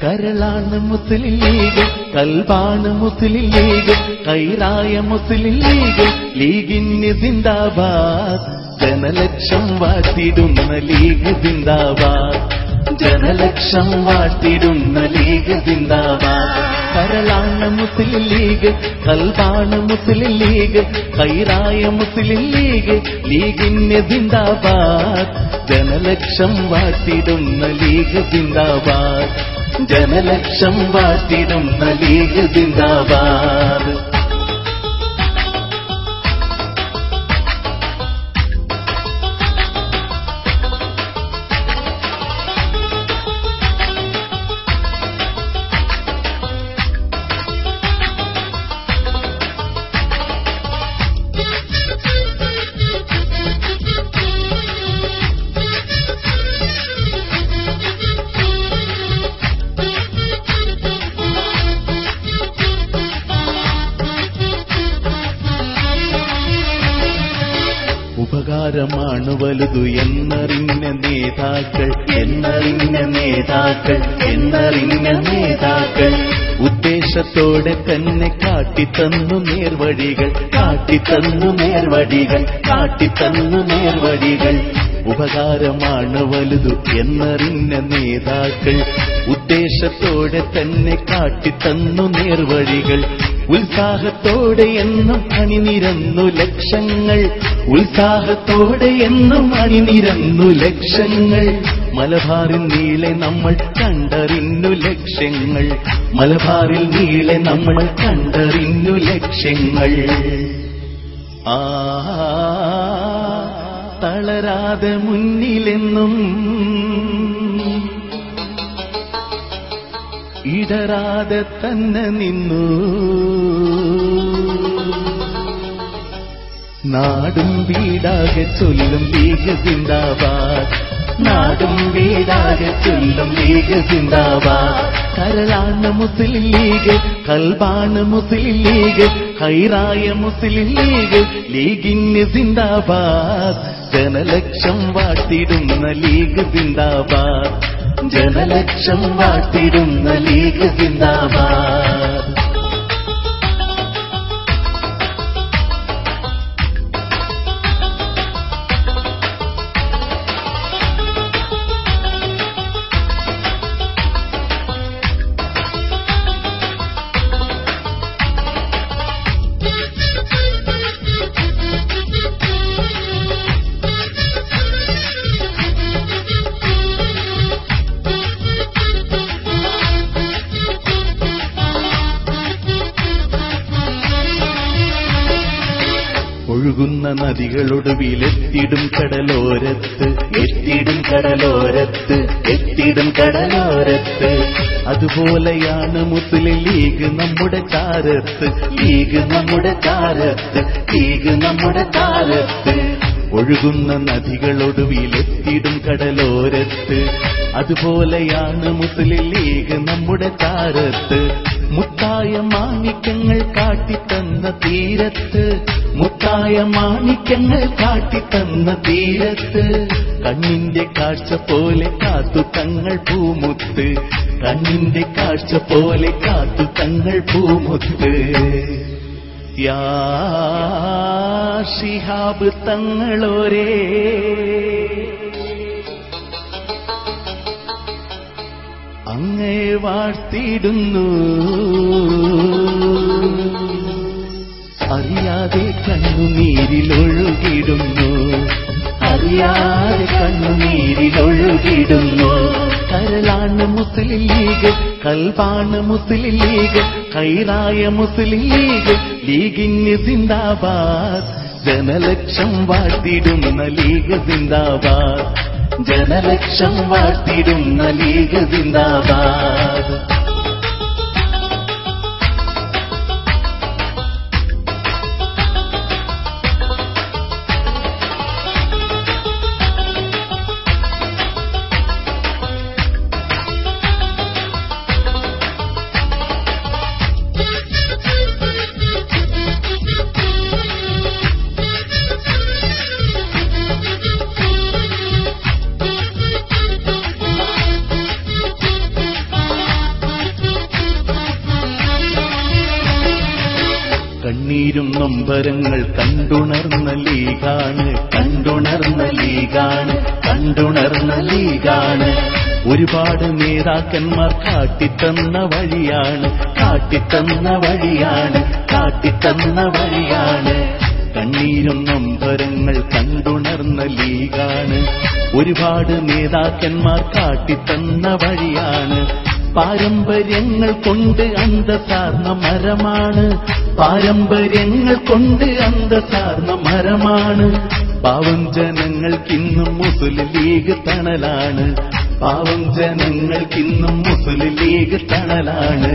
കരളാണ് മുസ്ലിം league, കൽബാണ് മുസ്ലിം league, ഖൈറായ മുസ്ലിം league, ലീഗിന് സിന്ദാബാദ്. ജനലക്ഷം വാഴ്ത്തിടുന്ന league സിന്ദാബാദ്, ജനലക്ഷം വാഴ്ത്തിടുന്ന league സിന്ദാബാദ്. കരളാണ് മുസ്ലിം league, കൽബാണ് മുസ്ലിം league, ഖൈറായ മുസ്ലിം league, ലീഗിന് സിന്ദാബാദ്. ജനലക്ഷം വാഴ്ത്തിടുന്ന league സിന്ദാബാദ്, ജനലക്ഷം വാഴ്ത്തിടുന്ന league സിന്ദാബാദ്. ഉപകാരമാണ് വലുതു എന്നറിഞ്ഞ നേതാക്കൾ, എന്നറിഞ്ഞ നേതാക്കൾ, എന്നറിഞ്ഞ നേതാക്കൾ. ഉദ്ദേശത്തോടെ തന്നെ കാട്ടിത്തന്നു നേർവഴികൾ, കാട്ടിത്തന്നു നേർവഴികൾ, കാട്ടിത്തന്നു നേർവഴികൾ. ഉപകാരമാണ് വലുതു എന്നറിഞ്ഞ നേതാക്കൾ, ഉദ്ദേശത്തോടെ തന്നെ കാട്ടിത്തന്നു നേർവഴികൾ. ഉത്സാഹത്തോടെ എന്നും അണിനിരന്നു ലക്ഷങ്ങൾ, ഉത്സാഹത്തോടെ എന്നും അണിനിരന്നു ലക്ഷങ്ങൾ. മലബാറിൽ നീളെ നമ്മൾ കണ്ടറിഞ്ഞു ലക്ഷ്യങ്ങൾ, മലബാറിൽ നീളെ നമ്മൾ കണ്ടറിഞ്ഞു ലക്ഷ്യങ്ങൾ. തളരാതെ മുന്നിലെന്നും ഇടരാതെ തന്നെ നിന്നു, നാടും വീടാകെ ചൊല്ലും ലീഗ് സിന്ദാബാദ്, നാടും വീടാകെ ചൊല്ലും ലീഗ് സിന്ദാബാദ്. കരളാണ് മുസ്ലിം ലീഗ്, കൽബാണ് മുസ്ലിം ലീഗ്, ഖൈറായ മുസ്ലിം ലീഗ്, ലീഗിന് സിന്ദാബാദ്. ജനലക്ഷം വാഴ്ത്തിടുന്ന ലീഗ് സിന്ദാബാദ്, ജനലക്ഷം വാഴ്ത്തിടുന്ന ലീഗ് സിന്ദാബാദ്. ഒഴുകുന്ന നദികളൊടുവിലെത്തിടും കടലോരത്ത്, എത്തിടും കടലോരത്ത്, എത്തിടും കടലോരത്ത്. അതുപോലെയാണ് മുസ്ലിം ലീഗ് നമ്മുടെ ചാരത്ത്, ലീഗ് നമ്മുടെ ചാരത്ത്, ലീഗ് നമ്മുടെ ചാരത്ത്. ഒഴുകുന്ന നദികളൊടുവിലെത്തിടും കടലോരത്ത്, അതുപോലെയാണ് മുസ്ലിം ലീഗ് നമ്മുടെ ചാരത്ത്. മുത്തായ മാണിക്യങ്ങൾ കാട്ടിത്തന്ന തീരത്ത്, മുത്തായ മാണിക്യങ്ങൾ കാട്ടിത്തന്ന തീരത്ത്. കണ്ണിന്റെ കാഴ്ച പോലെ കാത്തു തങ്ങൾ പൂമുത്ത്, കണ്ണിന്റെ കാഴ്ച പോലെ കാത്തു തങ്ങൾ പൂമുത്ത്. യാ ശിഹാബ് തങ്ങളോരേ, അങ്ങേ വാഴ്ത്തിടുന്നു. അറിയാതെ കണ്ണുനീരിലൊഴുകിടുന്നു, അറിയാതെ കണ്ണുനീരിലൊഴുകിടുന്നു. കരളാണ് മുസ്ലിം ലീഗ്, കൽബാണ് മുസ്ലിം ലീഗ്, ഖൈറായ മുസ്ലിം ലീഗ്, ലീഗിന് സിന്ദാബാദ്. ജനലക്ഷം വാഴ്ത്തിടുന്ന ലീഗ് സിന്ദാബാദ്, ജനലക്ഷം വാഴ്ത്തിടുന്ന ലീഗ് സിന്ദാബാദ്. നൊമ്പരങ്ങൾ കണ്ടുണർന്ന ലീഗാണ്, കണ്ടുണർന്ന ലീഗാണ്, കണ്ടുണർന്ന ലീഗാണ്. ഒരുപാട് നേതാക്കന്മാർ കാട്ടിത്തന്ന വഴിയാണ്, കാട്ടിത്തന്ന വഴിയാണ്, കാട്ടിത്തന്ന വഴിയാണ്. കണ്ണീരും നൊമ്പരങ്ങൾ കണ്ടുണർന്ന ലീഗാണ്. ഒരുപാട് നേതാക്കന്മാർ കാട്ടിത്തന്ന വഴിയാണ്. പാരമ്പര്യങ്ങൾ കൊണ്ട് അന്തസാർന്ന മരമാണ്, പാരമ്പര്യങ്ങൾ കൊണ്ട് അന്തസാർന്ന മരമാണ്. പാവം ജനങ്ങൾക്കിന്നും മുസ്ലിം ലീഗ് തണലാണ്, പാവം ജനങ്ങൾക്കിന്നും മുസ്ലിം ലീഗ് തണലാണ്.